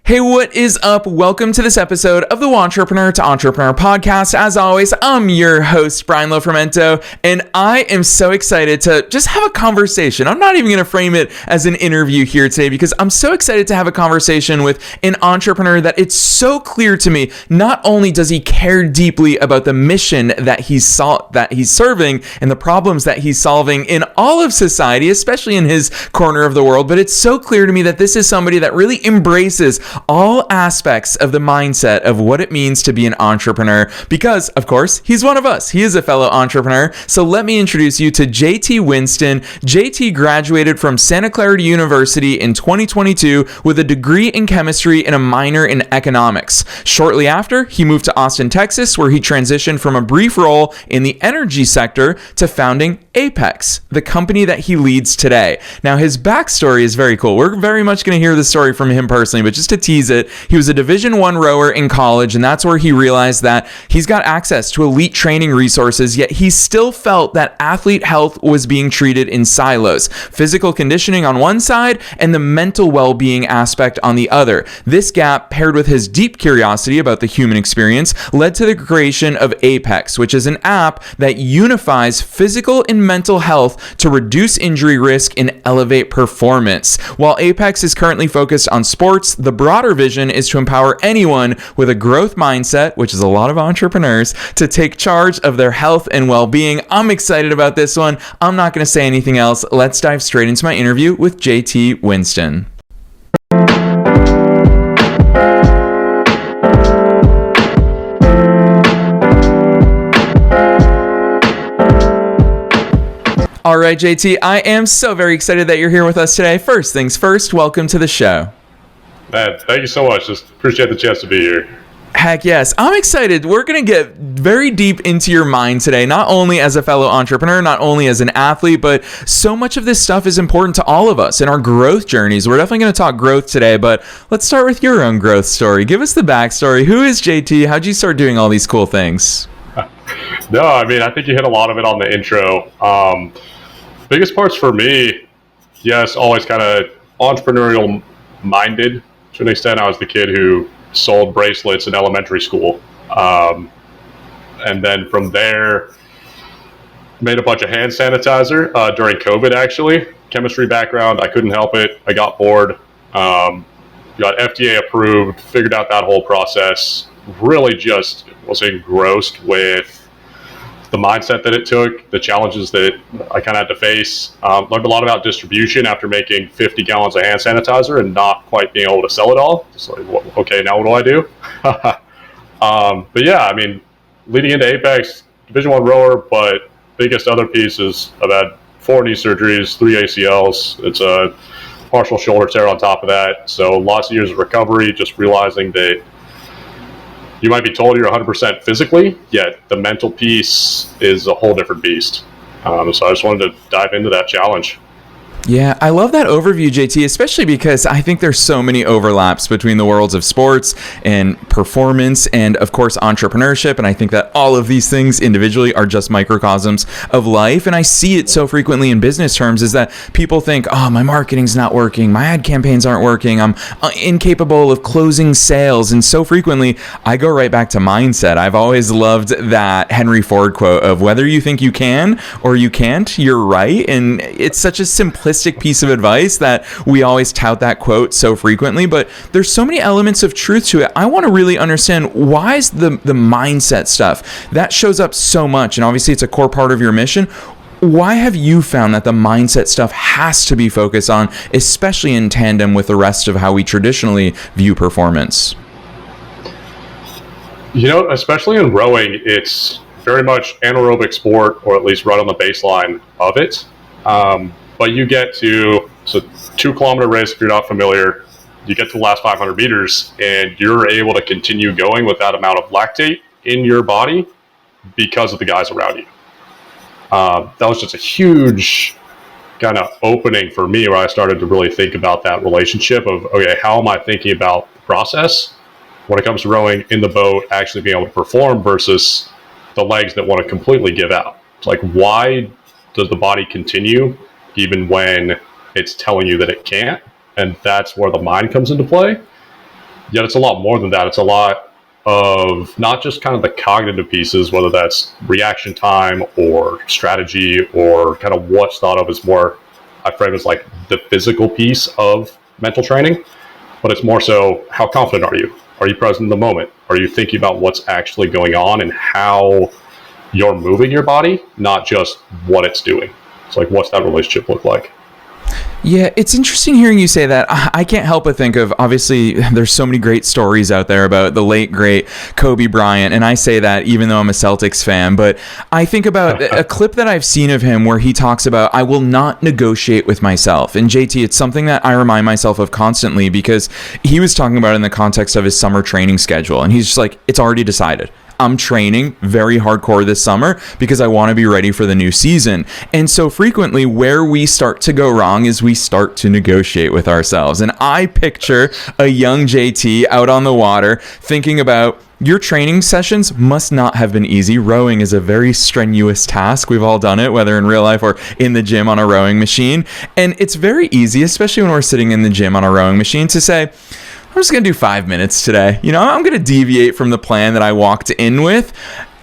Hey, what is up? Welcome to this episode of the Entrepreneur to Entrepreneur podcast. As always, I'm your host, Brian Lofrumento, and I am so excited to just have a conversation. I'm not even going to frame it as an interview here today because I'm so excited to have a conversation with an entrepreneur that it's so clear to me. Not only does he care deeply about the mission that he's serving and the problems that he's solving in all of society, especially in his corner of the world, but it's so clear to me that this is somebody that really embraces all aspects of the mindset of what it means to be an entrepreneur because, of course, he's one of us. He is a fellow entrepreneur. So let me introduce you to JT Winston. JT graduated from Santa Clara University in 2022 with a degree in chemistry and a minor in economics. Shortly after, he moved to Austin, Texas, where he transitioned from a brief role in the energy sector to founding Aypex, the company that he leads today. Now, his backstory is very cool. We're very much going to hear the story from him personally, but just to tease it, he was a Division I rower in college, and that's where he realized that he's got access to elite training resources, yet he still felt that athlete health was being treated in silos. Physical conditioning on one side and the mental well-being aspect on the other. This gap, paired with his deep curiosity about the human experience, led to the creation of Aypex, which is an app that unifies physical and mental health to reduce injury risk and elevate performance. While Aypex is currently focused on sports, the broader vision is to empower anyone with a growth mindset, which is a lot of entrepreneurs, to take charge of their health and well-being. I'm excited about this one. I'm not going to say anything else. Let's dive straight into my interview with JT Winston. All right, JT, I am so very excited that you're here with us today. First things first, welcome to the show. Man, thank you so much. Just appreciate the chance to be here. Heck yes. I'm excited. We're going to get very deep into your mind today, not only as a fellow entrepreneur, not only as an athlete, but so much of this stuff is important to all of us in our growth journeys. We're definitely going to talk growth today, but let's start with your own growth story. Give us the backstory. Who is JT? How'd you start doing all these cool things? No, I mean, I think you hit a lot of it on the intro. Biggest parts for me, yes, always kind of entrepreneurial minded. To an extent, I was the kid who sold bracelets in elementary school. And then from there, made a bunch of hand sanitizer during COVID, actually. Chemistry background, I couldn't help it. I got bored. Got FDA approved, figured out that whole process. Really just was engrossed with the mindset that it took, the challenges that I kind of had to face. Learned a lot about distribution after making 50 gallons of hand sanitizer and not quite being able to sell it all. Just like, okay, now what do I do? But yeah, I mean, leading into Aypex, Division I rower, but biggest other piece is I've had 4 knee surgeries, 3 ACLs. It's a partial shoulder tear on top of that. So lots of years of recovery, just realizing that you might be told you're 100% physically, yet the mental piece is a whole different beast. So I just wanted to dive into that challenge. Yeah, I love that overview, JT, especially because I think there's so many overlaps between the worlds of sports and performance and, of course, entrepreneurship. And I think that all of these things individually are just microcosms of life. And I see it so frequently in business terms is that people think, oh, my marketing's not working. My ad campaigns aren't working. I'm incapable of closing sales. And so frequently, I go right back to mindset. I've always loved that Henry Ford quote of whether you think you can or you can't, you're right. And it's such a simplistic piece of advice that we always tout that quote so frequently, but there's so many elements of truth to it. I want to really understand why is the mindset stuff that shows up so much, and obviously it's a core part of your mission. Why have you found that the mindset stuff has to be focused on, especially in tandem with the rest of how we traditionally view performance? You know, especially in rowing, it's very much anaerobic sport, or at least right on the baseline of it. But you get to, so 2 kilometer race, if you're not familiar, you get to the last 500 meters and you're able to continue going with that amount of lactate in your body because of the guys around you. That was just a huge kind of opening for me where I started to really think about that relationship of, okay, how am I thinking about the process when it comes to rowing in the boat, actually being able to perform versus the legs that want to completely give out. It's like, why does the body continue even when it's telling you that it can't? And that's where the mind comes into play. Yet it's a lot more than that. It's a lot of not just kind of the cognitive pieces, whether that's reaction time or strategy or kind of what's thought of as more, I frame as like the physical piece of mental training, but it's more so how confident are you? Are you present in the moment? Are you thinking about what's actually going on and how you're moving your body, not just what it's doing? It's like, what's that relationship look like? Yeah, it's interesting hearing you say that. I can't help but think of, obviously, there's so many great stories out there about the late, great Kobe Bryant, and I say that even though I'm a Celtics fan, but I think about a clip that I've seen of him where he talks about, I will not negotiate with myself. And JT, it's something that I remind myself of constantly, because he was talking about it in the context of his summer training schedule, and he's just like, it's already decided. I'm training very hardcore this summer because I want to be ready for the new season. And so frequently where we start to go wrong is we start to negotiate with ourselves. And I picture a young JT out on the water thinking about, your training sessions must not have been easy. Rowing is a very strenuous task. We've all done it, whether in real life or in the gym on a rowing machine. And it's very easy, especially when we're sitting in the gym on a rowing machine, to say, I'm just going to do 5 minutes today. I'm going to deviate from the plan that I walked in with.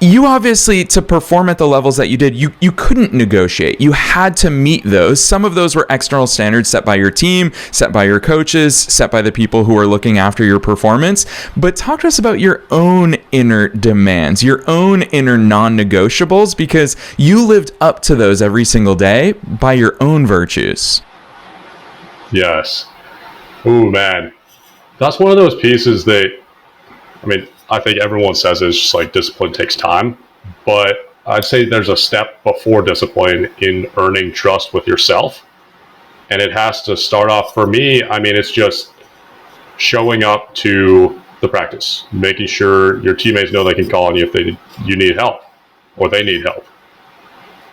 You obviously, to perform at the levels that you did, you couldn't negotiate. You had to meet those. Some of those were external standards set by your team, set by your coaches, set by the people who are looking after your performance. But talk to us about your own inner demands, your own inner non-negotiables, because you lived up to those every single day by your own virtues. Yes. Ooh, man. That's one of those pieces that, I think everyone says it's just like discipline takes time, but I'd say there's a step before discipline in earning trust with yourself. And it has to start off, for me, it's just showing up to the practice, making sure your teammates know they can call on you if you need help or they need help.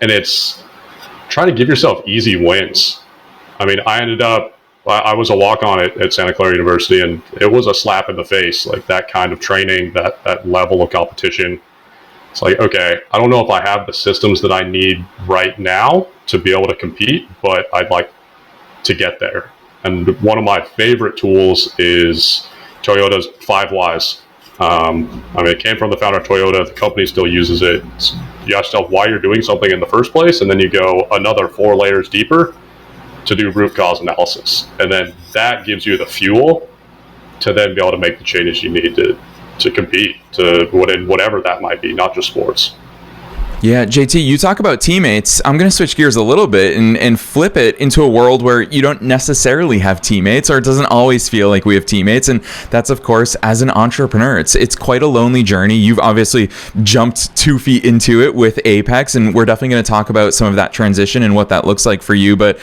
And it's trying to give yourself easy wins. I was a walk-on at Santa Clara University, and it was a slap in the face, like that kind of training, that level of competition. It's like, okay, I don't know if I have the systems that I need right now to be able to compete, but I'd like to get there. And one of my favorite tools is Toyota's 5 Whys. It came from the founder of Toyota. The company still uses it. You ask yourself why you're doing something in the first place, and then you go another 4 layers deeper to do root cause analysis. And then that gives you the fuel to then be able to make the changes you need to compete, to whatever that might be, not just sports. Yeah, JT, you talk about teammates. I'm going to switch gears a little bit and flip it into a world where you don't necessarily have teammates, or it doesn't always feel like we have teammates. And that's, of course, as an entrepreneur. It's quite a lonely journey. You've obviously jumped 2 feet into it with Aypex, and we're definitely going to talk about some of that transition and what that looks like for you. But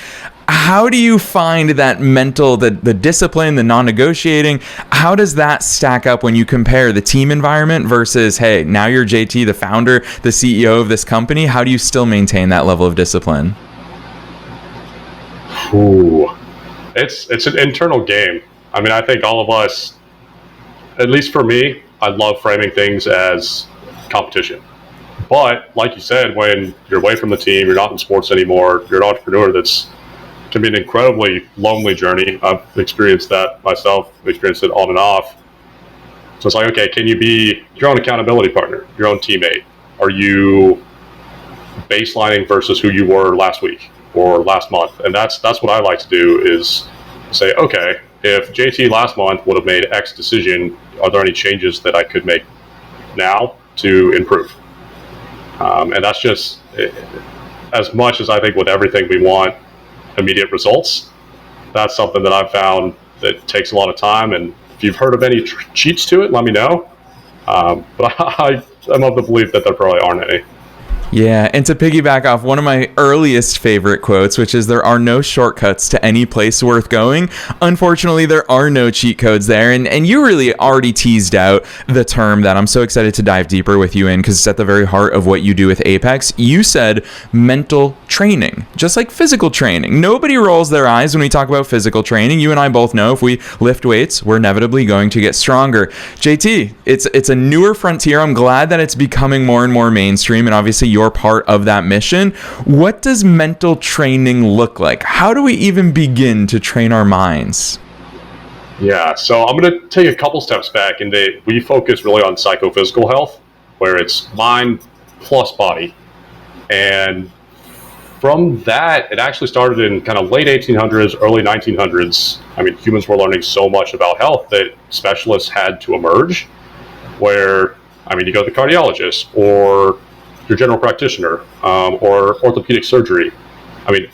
how do you find that mental, the discipline, the non-negotiating? How does that stack up when you compare the team environment versus, hey, now you're JT, the founder, the CEO of this company? How do you still maintain that level of discipline? Ooh, it's an internal game. I think all of us, at least for me, I love framing things as competition. But like you said, when you're away from the team, you're not in sports anymore, you're an entrepreneur, can be an incredibly lonely journey. I've experienced that myself, experienced it on and off. So it's like, okay, can you be your own accountability partner, your own teammate? Are you baselining versus who you were last week or last month? And that's what I like to do, is say, okay, if JT last month would have made X decision, are there any changes that I could make now to improve? And that's just, as much as I think with everything we want immediate results, that's something that I've found that takes a lot of time. And if you've heard of any cheats to it, let me know. But I'm of the belief that there probably aren't any. Yeah, and to piggyback off one of my earliest favorite quotes, which is, there are no shortcuts to any place worth going. Unfortunately, there are no cheat codes there. And you really already teased out the term that I'm so excited to dive deeper with you in, because it's at the very heart of what you do with Aypex. You said mental training, just like physical training. Nobody rolls their eyes when we talk about physical training. You and I both know if we lift weights, we're inevitably going to get stronger. JT, it's a newer frontier. I'm glad that it's becoming more and more mainstream, and obviously you're part of that mission. What does mental training look like? How do we even begin to train our minds? Yeah, so I'm going to take a couple steps back, and we focus really on psychophysical health, where it's mind plus body. And from that, it actually started in kind of late 1800s, early 1900s. I mean, humans were learning so much about health that specialists had to emerge, where, I mean, you go to the cardiologist or your general practitioner or orthopedic surgery. I mean,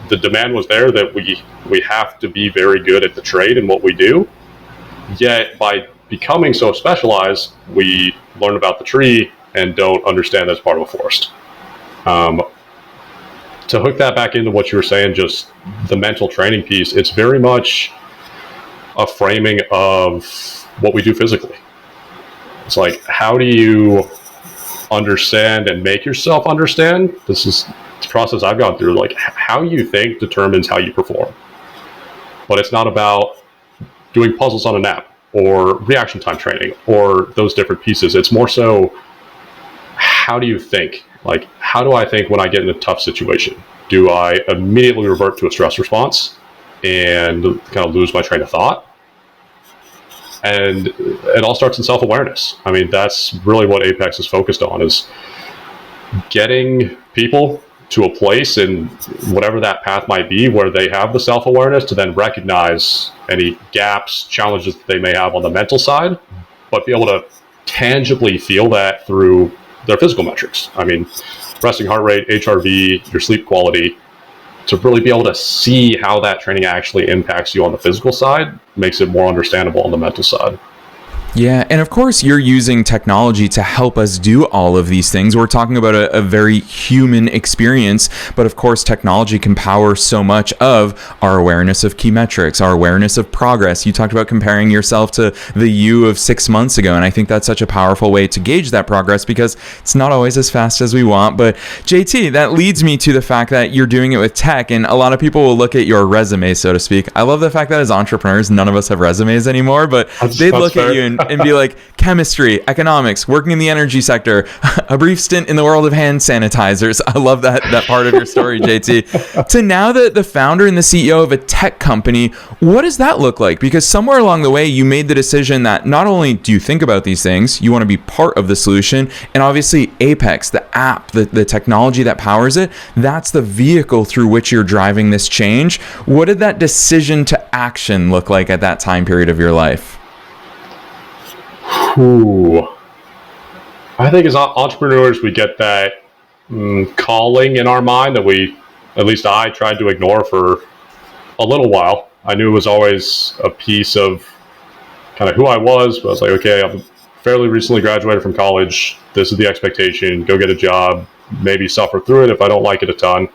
the demand was there that we have to be very good at the trade and what we do. Yet by becoming so specialized, we learn about the tree and don't understand that's part of a forest. To hook that back into what you were saying, just the mental training piece, it's very much a framing of what we do physically. It's like, how do you understand and make yourself understand? This is the process I've gone through. Like, how you think determines how you perform. But it's not about doing puzzles on a nap or reaction time training or those different pieces. It's more so, how do you think? Like, how do I think when I get in a tough situation? Do I immediately revert to a stress response and kind of lose my train of thought? And it all starts in self-awareness. I mean, that's really what Aypex is focused on, is getting people to a place in whatever that path might be where they have the self-awareness to then recognize any gaps, challenges that they may have on the mental side, but be able to tangibly feel that through their physical metrics. I mean, resting heart rate, HRV, your sleep quality, to really be able to see how that training actually impacts you on the physical side makes it more understandable on the mental side. Yeah, and of course you're using technology to help us do all of these things. We're talking about a very human experience, but of course technology can power so much of our awareness of key metrics, our awareness of progress. You talked about comparing yourself to the you of 6 months ago, and I think that's such a powerful way to gauge that progress because it's not always as fast as we want. But JT, that leads me to the fact that you're doing it with tech, and a lot of people will look at your resume, so to speak. I love the fact that as entrepreneurs, none of us have resumes anymore, but they'd look fair at you and be like, chemistry, economics, working in the energy sector, a brief stint in the world of hand sanitizers. I love that part of your story, JT. To now the founder and the CEO of a tech company, what does that look like? Because somewhere along the way, you made the decision that not only do you think about these things, you want to be part of the solution, and obviously Aypex, the app, the technology that powers it, that's the vehicle through which you're driving this change. What did that decision to action look like at that time period of your life? Ooh. I think as entrepreneurs, we get that calling in our mind that at least I tried to ignore for a little while. I knew it was always a piece of kind of who I was, but I was like, okay, I'm fairly recently graduated from college. This is the expectation. Go get a job, maybe suffer through it if I don't like it a ton.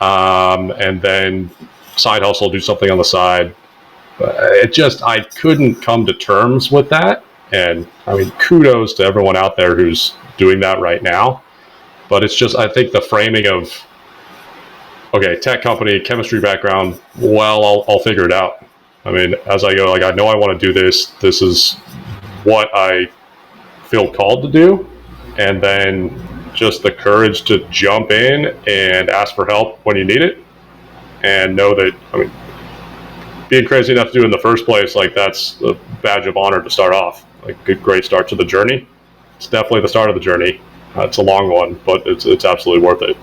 And then side hustle, do something on the side. I couldn't come to terms with that. And I mean, kudos to everyone out there who's doing that right now. But it's just, I think the framing of, okay, tech company, chemistry background, well, I'll figure it out. I mean, as I go, like, I know I want to do this. This is what I feel called to do. And then just the courage to jump in and ask for help when you need it. And know that, I mean, being crazy enough to do it in the first place, like, that's a badge of honor to start off. Like, good, great start to the journey. It's definitely the start of the journey. It's a long one, but it's absolutely worth it.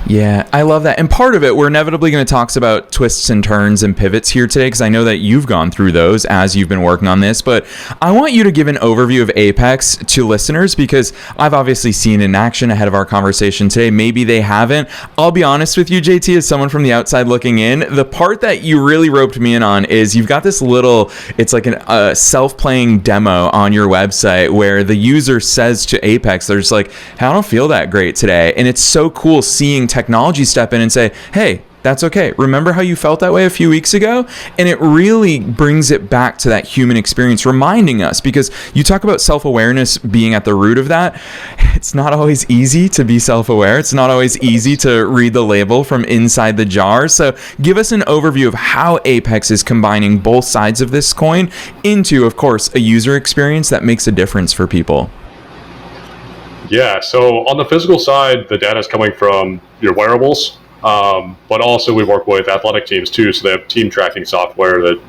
Yeah, I love that. And part of it, we're inevitably going to talk about twists and turns and pivots here today, because I know that you've gone through those as you've been working on this. But I want you to give an overview of Aypex to listeners, because I've obviously seen in action ahead of our conversation today. Maybe they haven't. I'll be honest with you, JT, as someone from the outside looking in, the part that you really roped me in on is you've got this little, it's like a self-playing demo on your website where the user says to Aypex, they're just like, hey, I don't feel that great today. And it's so cool seeing technology step in and say, hey, that's okay. Remember how you felt that way a few weeks ago? And it really brings it back to that human experience, reminding us, because you talk about self-awareness being at the root of that. It's not always easy to be self-aware. It's not always easy to read the label from inside the jar. So give us an overview of how Aypex is combining both sides of this coin into, of course, a user experience that makes a difference for people. Yeah, so on the physical side, the data is coming from your wearables, but also we work with athletic teams too, so they have team tracking software that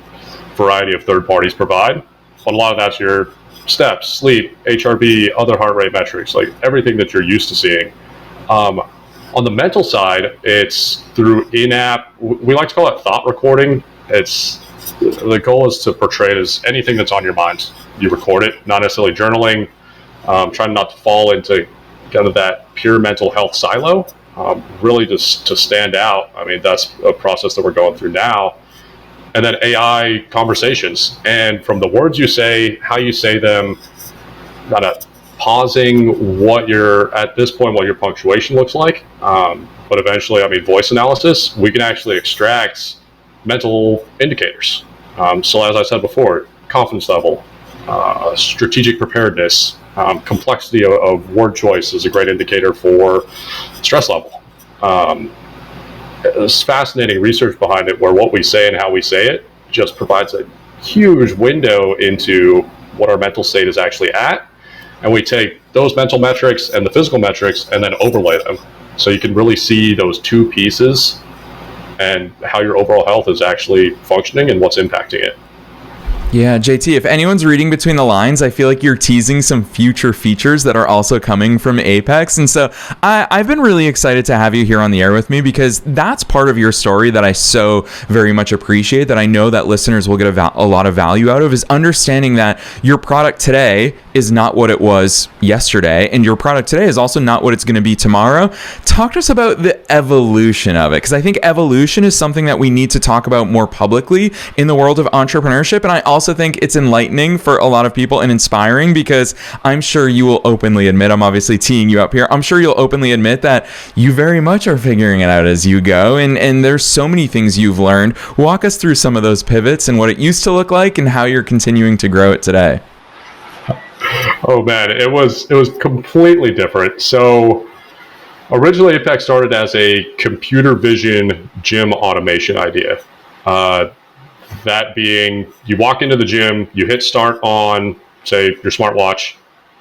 variety of third parties provide, but a lot of that's your steps, sleep, HRV, other heart rate metrics, like everything that you're used to seeing. On the mental side, it's through in-app, we like to call it thought recording. The goal is to portray it as anything that's on your mind. You record it, not necessarily journaling, trying not to fall into kind of that pure mental health silo, really just to stand out. I mean, that's a process that we're going through now. And then AI conversations. And from the words you say, how you say them, kind of pausing what your punctuation looks like. But eventually, I mean, voice analysis, we can actually extract mental indicators. So as I said before, confidence level, strategic preparedness, complexity of word choice is a great indicator for stress level. There's fascinating research behind it where what we say and how we say it just provides a huge window into what our mental state is actually at. And we take those mental metrics and the physical metrics and then overlay them. So you can really see those two pieces and how your overall health is actually functioning and what's impacting it. Yeah, JT, if anyone's reading between the lines, I feel like you're teasing some future features that are also coming from Aypex. And so I've been really excited to have you here on the air with me because that's part of your story that I so very much appreciate, that I know that listeners will get a lot of value out of, is understanding that your product today is not what it was yesterday, and your product today is also not what it's going to be tomorrow. Talk to us about the evolution of it, because I think evolution is something that we need to talk about more publicly in the world of entrepreneurship. And I also think it's enlightening for a lot of people and inspiring, because I'm sure you will openly admit, I'm obviously teeing you up here, I'm sure you'll openly admit that you very much are figuring it out as you go, and there's so many things you've learned. Walk us through some of those pivots and what it used to look like and how you're continuing to grow it today. Oh man, it was completely different. So originally Aypex started as a computer vision gym automation idea. That being, you walk into the gym, you hit start on, say, your smartwatch.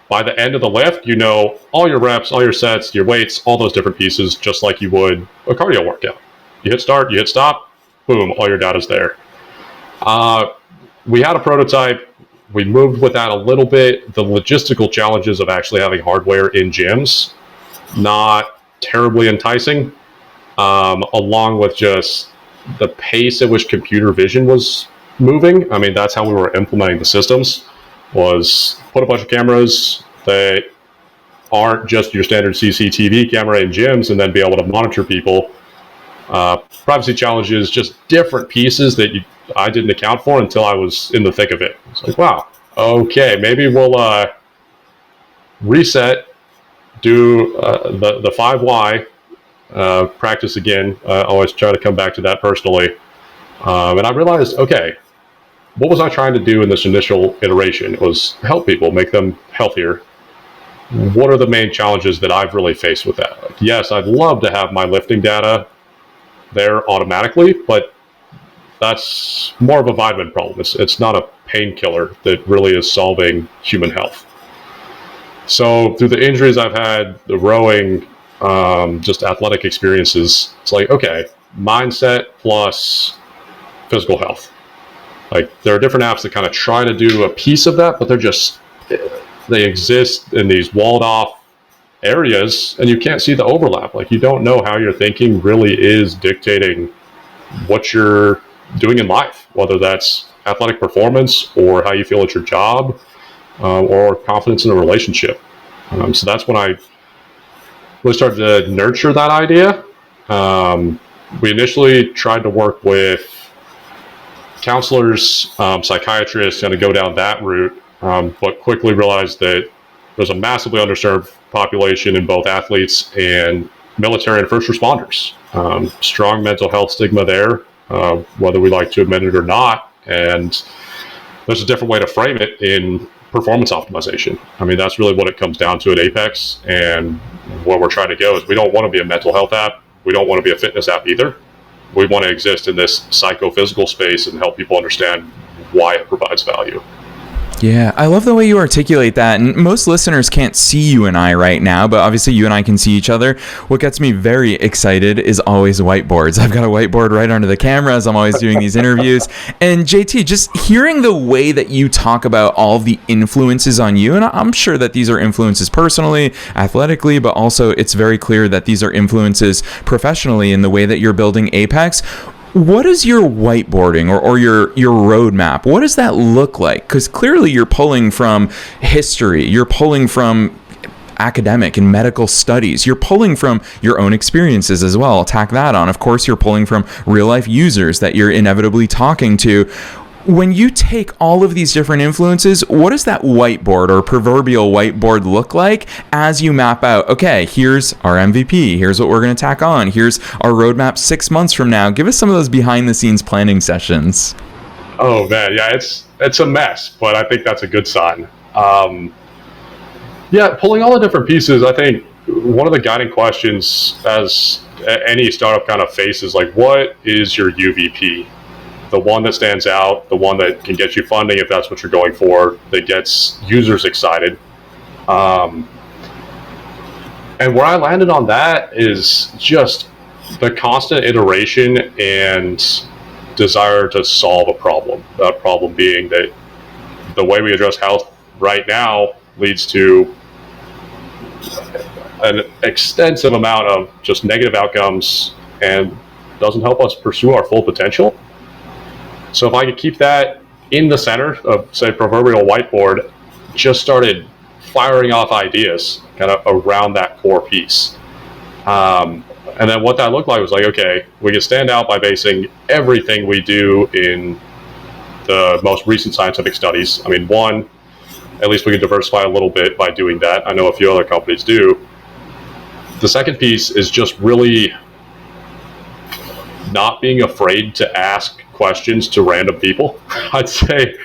By the end of the lift, you know all your reps, all your sets, your weights, all those different pieces, just like you would a cardio workout. You hit start, you hit stop, boom, all your data's there. We had a prototype. We moved with that a little bit. The logistical challenges of actually having hardware in gyms, not terribly enticing, along with just the pace at which computer vision was moving. I mean, that's how we were implementing the systems, was put a bunch of cameras that aren't just your standard CCTV camera in gyms and then be able to monitor people. Privacy challenges, just different pieces that I didn't account for until I was in the thick of it. It's like, wow, okay, maybe we'll reset, do the 5Y, practice again. I always try to come back to that personally. And I realized, okay, what was I trying to do in this initial iteration? It was help people, make them healthier. What are the main challenges that I've really faced with that? Like, yes, I'd love to have my lifting data there automatically, but that's more of a vitamin problem. It's not a painkiller that really is solving human health. So through the injuries I've had, the rowing, just athletic experiences, it's like, okay, mindset plus physical health. Like, there are different apps that kind of try to do a piece of that, but they exist in these walled off areas and you can't see the overlap. Like, you don't know how your thinking really is dictating what you're doing in life, whether that's athletic performance or how you feel at your job, or confidence in a relationship. So that's when I really started to nurture that idea. We initially tried to work with counselors, psychiatrists, kind of go down that route, but quickly realized that there's a massively underserved population in both athletes and military and first responders. Strong mental health stigma there, whether we like to admit it or not. And there's a different way to frame it in performance optimization. I mean, that's really what it comes down to at Aypex. And where we're trying to go is we don't want to be a mental health app. We don't want to be a fitness app either. We want to exist in this psychophysical space and help people understand why it provides value. Yeah, I love the way you articulate that. And most listeners can't see you and I right now, but obviously you and I can see each other. What gets me very excited is always whiteboards. I've got a whiteboard right under the camera as I'm always doing these interviews. And JT, just hearing the way that you talk about all the influences on you, and I'm sure that these are influences personally, athletically, but also it's very clear that these are influences professionally in the way that you're building Aypex. What is your whiteboarding or your roadmap? What does that look like? Because clearly you're pulling from history. You're pulling from academic and medical studies. You're pulling from your own experiences as well. Tack that on. Of course, you're pulling from real life users that you're inevitably talking to. When you take all of these different influences, what does that whiteboard or proverbial whiteboard look like as you map out, okay, here's our MVP, here's what we're going to tack on, here's our roadmap 6 months from now? Give us some of those behind the scenes planning sessions. Oh man, yeah, it's a mess, but I think that's a good sign. Yeah, pulling all the different pieces, I think one of the guiding questions as any startup kind of faces, like, what is your UVP? The one that stands out, the one that can get you funding if that's what you're going for, that gets users excited. And where I landed on that is just the constant iteration and desire to solve a problem. That problem being that the way we address health right now leads to an extensive amount of just negative outcomes and doesn't help us pursue our full potential. So if I could keep that in the center of, say, proverbial whiteboard, just started firing off ideas kind of around that core piece. And then what that looked like was like, okay, we can stand out by basing everything we do in the most recent scientific studies. I mean, one, at least we can diversify a little bit by doing that. I know a few other companies do. The second piece is just really not being afraid to ask questions to random people. I'd say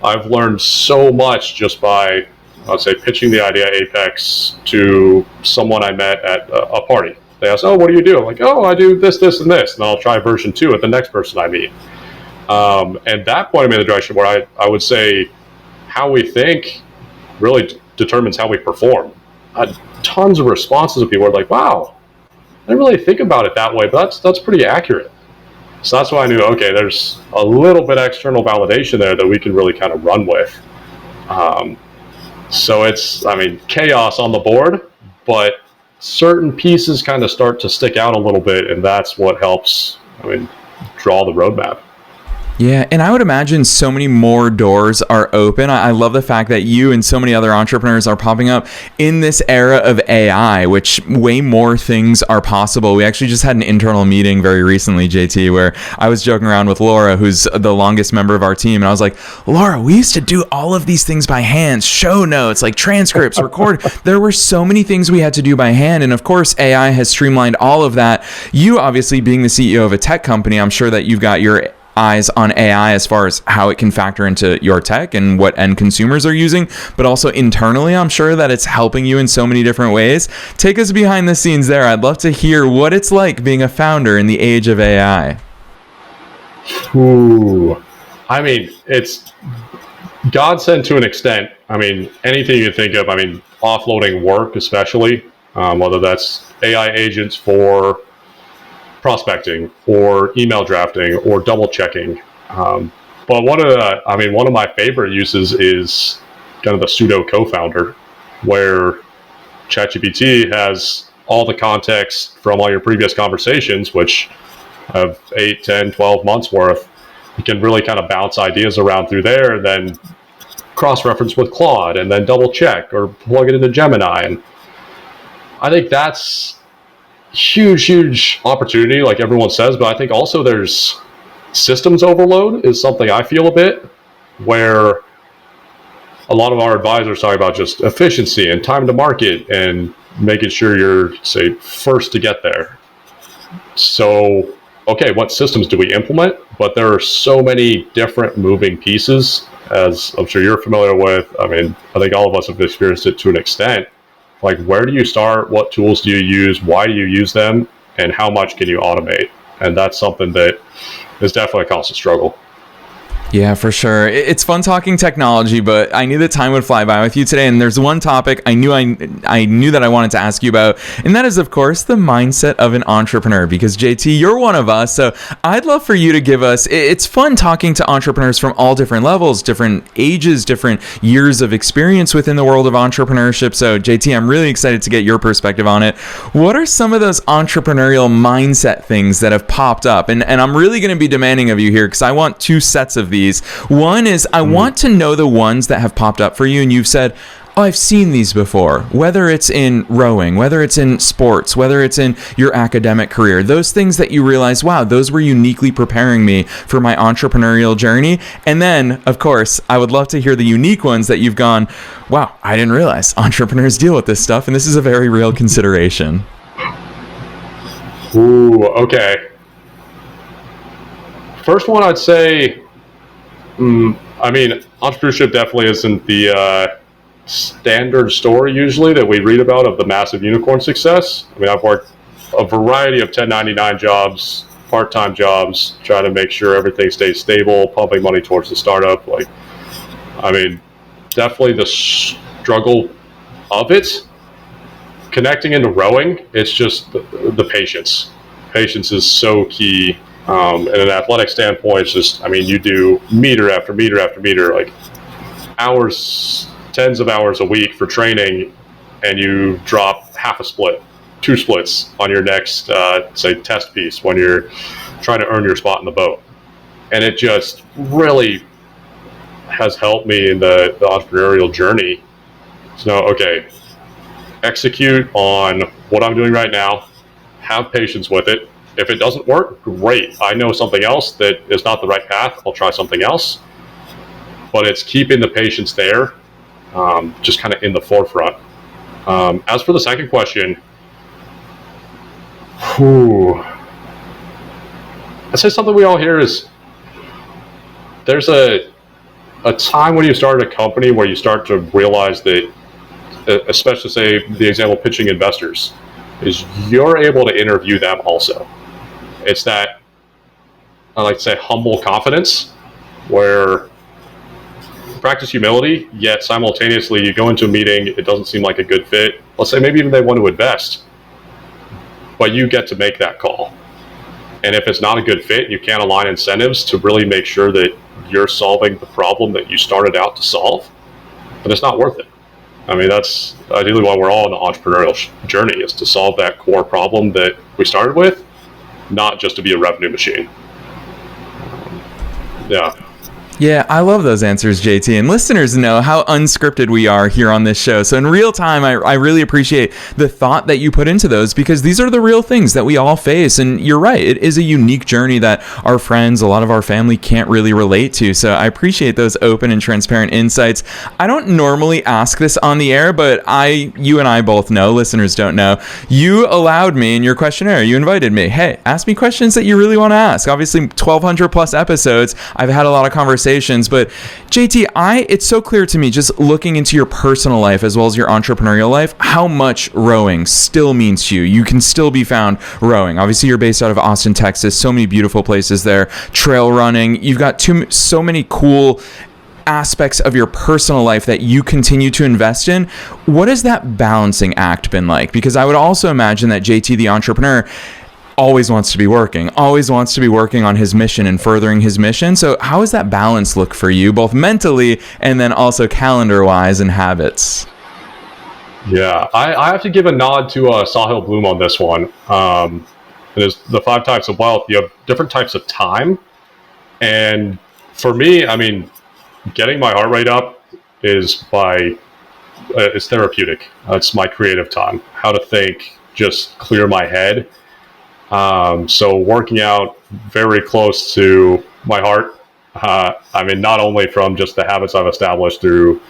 I've learned so much just by, I'd say, pitching the idea of Aypex to someone I met at a party. They asked, oh, what do you do? I'm like, oh, I do this, this, and this. And I'll try version 2 at the next person I meet. And that pointed me in the direction where I would say how we think really determines how we perform. Tons of responses of people are like, wow, I didn't really think about it that way, but that's pretty accurate. So that's why I knew, okay, there's a little bit external validation there that we can really kind of run with. So it's, I mean, chaos on the board, but certain pieces kind of start to stick out a little bit, and that's what helps, I mean, draw the roadmap. Yeah, and I would imagine so many more doors are open. I love the fact that you and so many other entrepreneurs are popping up in this era of AI, which way more things are possible. We actually just had an internal meeting very recently, JT, where I was joking around with Laura, who's the longest member of our team. And I was like, Laura, we used to do all of these things by hand, show notes, like transcripts, record. There were so many things we had to do by hand. And of course, AI has streamlined all of that. You obviously being the CEO of a tech company, I'm sure that you've got your eyes on AI as far as how it can factor into your tech and what end consumers are using, but also internally, I'm sure that it's helping you in so many different ways. Take us behind the scenes there. I'd love to hear what it's like being a founder in the age of AI. Ooh, I mean, it's godsend to an extent. I mean, anything you can think of, I mean, offloading work especially, whether that's AI agents for prospecting or email drafting or double checking. But one of my favorite uses is kind of the pseudo co-founder, where ChatGPT has all the context from all your previous conversations, which have 8, 10, 12 months worth. You can really kind of bounce ideas around through there, and then cross-reference with Claude, and then double check or plug it into Gemini. And I think that's huge opportunity, like everyone says, but I think also there's systems overload is something I feel a bit, where a lot of our advisors talk about just efficiency and time to market and making sure you're, say, first to get there. So, okay, what systems do we implement? But there are so many different moving pieces, as I'm sure you're familiar with. I mean, I think all of us have experienced it to an extent. Like, where do you start? What tools do you use? Why do you use them? And how much can you automate? And that's something that is definitely a constant struggle. Yeah, for sure. It's fun talking technology, but I knew that time would fly by with you today. And there's one topic I knew that I wanted to ask you about, and that is, of course, the mindset of an entrepreneur. Because JT, you're one of us, so I'd love for you to give us. It's fun talking to entrepreneurs from all different levels, different ages, different years of experience within the world of entrepreneurship. So JT, I'm really excited to get your perspective on it. What are some of those entrepreneurial mindset things that have popped up? And I'm really going to be demanding of you here because I want two sets of these. One is I want to know the ones that have popped up for you and you've said, oh, I've seen these before, whether it's in rowing, whether it's in sports, whether it's in your academic career, those things that you realize, wow, those were uniquely preparing me for my entrepreneurial journey. And then, of course, I would love to hear the unique ones that you've gone, wow, I didn't realize entrepreneurs deal with this stuff, and this is a very real consideration. Ooh, okay. First one, I'd say, entrepreneurship definitely isn't the standard story usually that we read about of the massive unicorn success. I mean, I've worked a variety of 1099 jobs, part-time jobs, trying to make sure everything stays stable, pumping money towards the startup. Definitely the struggle of it. Connecting into rowing, it's just the patience. Patience is so key. And an athletic standpoint, it's just, you do meter after meter after meter, like hours, tens of hours a week for training, and you drop half a split, 2 splits on your next, say, test piece when you're trying to earn your spot in the boat. And it just really has helped me in the entrepreneurial journey. So, okay, execute on what I'm doing right now, have patience with it. If it doesn't work, great. I know something else that is not the right path. I'll try something else. But it's keeping the patience there, just kind of in the forefront. As for the second question, I'd say something we all hear is there's a time when you start a company where you start to realize that, especially say the example pitching investors, is you're able to interview them also. It's that, I like to say, humble confidence where practice humility, yet simultaneously you go into a meeting, it doesn't seem like a good fit. Let's say maybe even they want to invest, but you get to make that call. And if it's not a good fit, you can't align incentives to really make sure that you're solving the problem that you started out to solve, but it's not worth it. That's ideally why we're all in the entrepreneurial journey, is to solve that core problem that we started with, not just to be a revenue machine. Yeah. Yeah, I love those answers, JT. And listeners know how unscripted we are here on this show. So in real time, I really appreciate the thought that you put into those, because these are the real things that we all face. And you're right, it is a unique journey that our friends, a lot of our family can't really relate to. So I appreciate those open and transparent insights. I don't normally ask this on the air, but you and I both know, listeners don't know, you allowed me in your questionnaire, you invited me, hey, ask me questions that you really want to ask. Obviously, 1,200 plus episodes, I've had a lot of conversations, but JT, it's so clear to me, just looking into your personal life as well as your entrepreneurial life, how much rowing still means to you. You can still be found rowing. Obviously, you're based out of Austin, Texas. So many beautiful places there. Trail running. You've got so many cool aspects of your personal life that you continue to invest in. What has that balancing act been like? Because I would also imagine that JT, the entrepreneur, always wants to be working on his mission and furthering his mission. So how does that balance look for you, both mentally and then also calendar-wise and habits? Yeah, I have to give a nod to Sahil Bloom on this one. There's the 5 types of wealth. You have different types of time. And for me, getting my heart rate up is it's therapeutic. It's my creative time, how to think, just clear my head. So working out very close to my heart. Not only from just the habits I've established through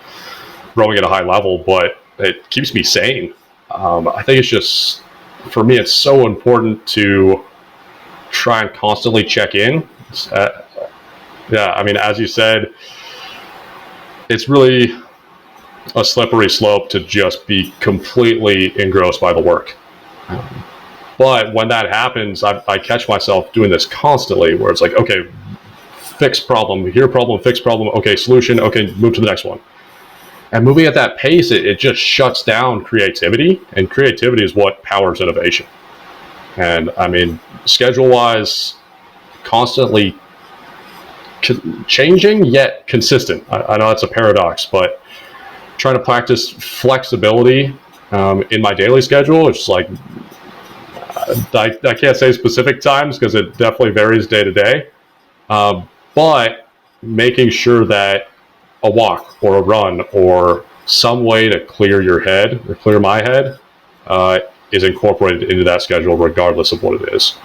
rowing at a high level, but it keeps me sane. I think it's just, for me, it's so important to try and constantly check in. As you said, it's really a slippery slope to just be completely engrossed by the work. But when that happens, I catch myself doing this constantly, where it's like, okay, fix problem, here problem, fix problem, okay, solution, okay, move to the next one. And moving at that pace, it just shuts down creativity, and creativity is what powers innovation. And I mean, schedule-wise, constantly changing yet consistent. I know that's a paradox, but trying to practice flexibility in my daily schedule. It's like I can't say specific times because it definitely varies day to day, but making sure that a walk or a run or some way to clear your head or clear my head is incorporated into that schedule regardless of what it is.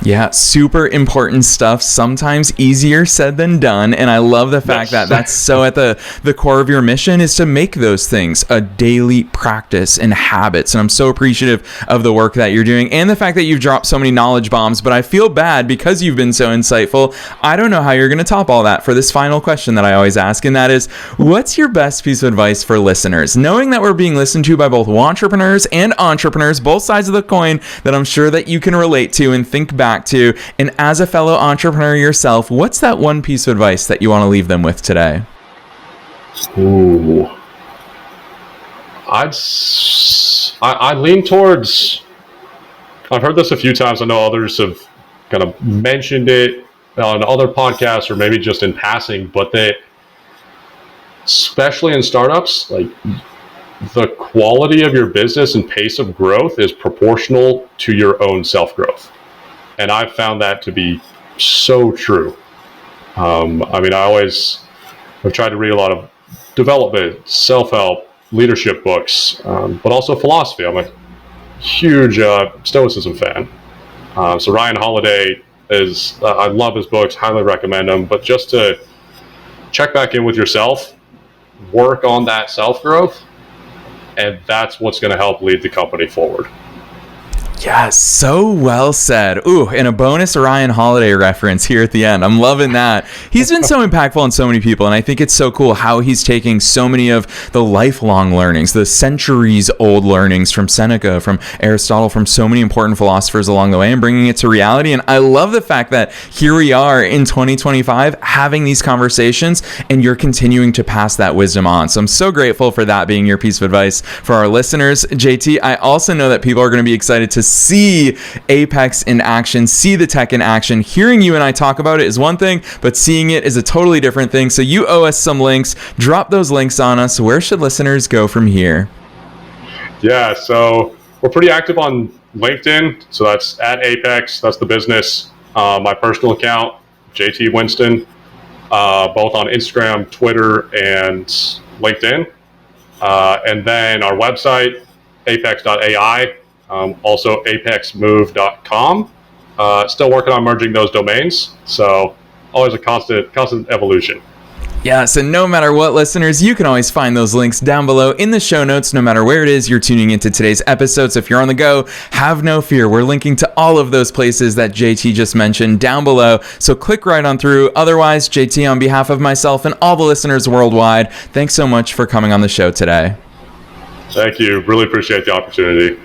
Yeah, super important stuff. Sometimes easier said than done. And I love the fact that that's so at the core of your mission is to make those things a daily practice and habits. And I'm so appreciative of the work that you're doing and the fact that you've dropped so many knowledge bombs. But I feel bad because you've been so insightful. I don't know how you're going to top all that for this final question that I always ask. And that is, what's your best piece of advice for listeners? Knowing that we're being listened to by both entrepreneurs and entrepreneurs, both sides of the coin that I'm sure that you can relate to and think back to. And as a fellow entrepreneur yourself, what's that one piece of advice that you want to leave them with today? Ooh, I lean towards, I've heard this a few times. I know others have kind of mentioned it on other podcasts or maybe just in passing, but that especially in startups, like the quality of your business and pace of growth is proportional to your own self-growth. And I've found that to be so true. I mean, I've tried to read a lot of development, self-help, leadership books, but also philosophy. I'm a huge Stoicism fan. So Ryan Holiday I love his books, highly recommend them. But just to check back in with yourself, work on that self-growth, and that's what's going to help lead the company forward. Yes, so well said. Ooh, and a bonus Ryan Holiday reference here at the end. I'm loving that. He's been so impactful on so many people, and I think it's so cool how he's taking so many of the lifelong learnings, the centuries-old learnings from Seneca, from Aristotle, from so many important philosophers along the way and bringing it to reality. And I love the fact that here we are in 2025 having these conversations, and you're continuing to pass that wisdom on. So I'm so grateful for that being your piece of advice for our listeners. JT, I also know that people are going to be excited to see Aypex in action, see the tech in action. Hearing you and I talk about it is one thing, but seeing it is a totally different thing. So you owe us some links. Drop those links on us. Where should listeners go from here? Yeah, so we're pretty active on LinkedIn. So that's at Aypex. That's the business. My personal account, JT Winston, both on Instagram, Twitter, and LinkedIn. And then our website, apex.ai. Also apexmove.com. Still working on merging those domains. So always a constant evolution. Yes, and no matter what, listeners, you can always find those links down below in the show notes, no matter where it is you're tuning into today's episode. So if you're on the go, have no fear. We're linking to all of those places that JT just mentioned down below. So click right on through. Otherwise, JT, on behalf of myself and all the listeners worldwide, thanks so much for coming on the show today. Thank you. Really appreciate the opportunity.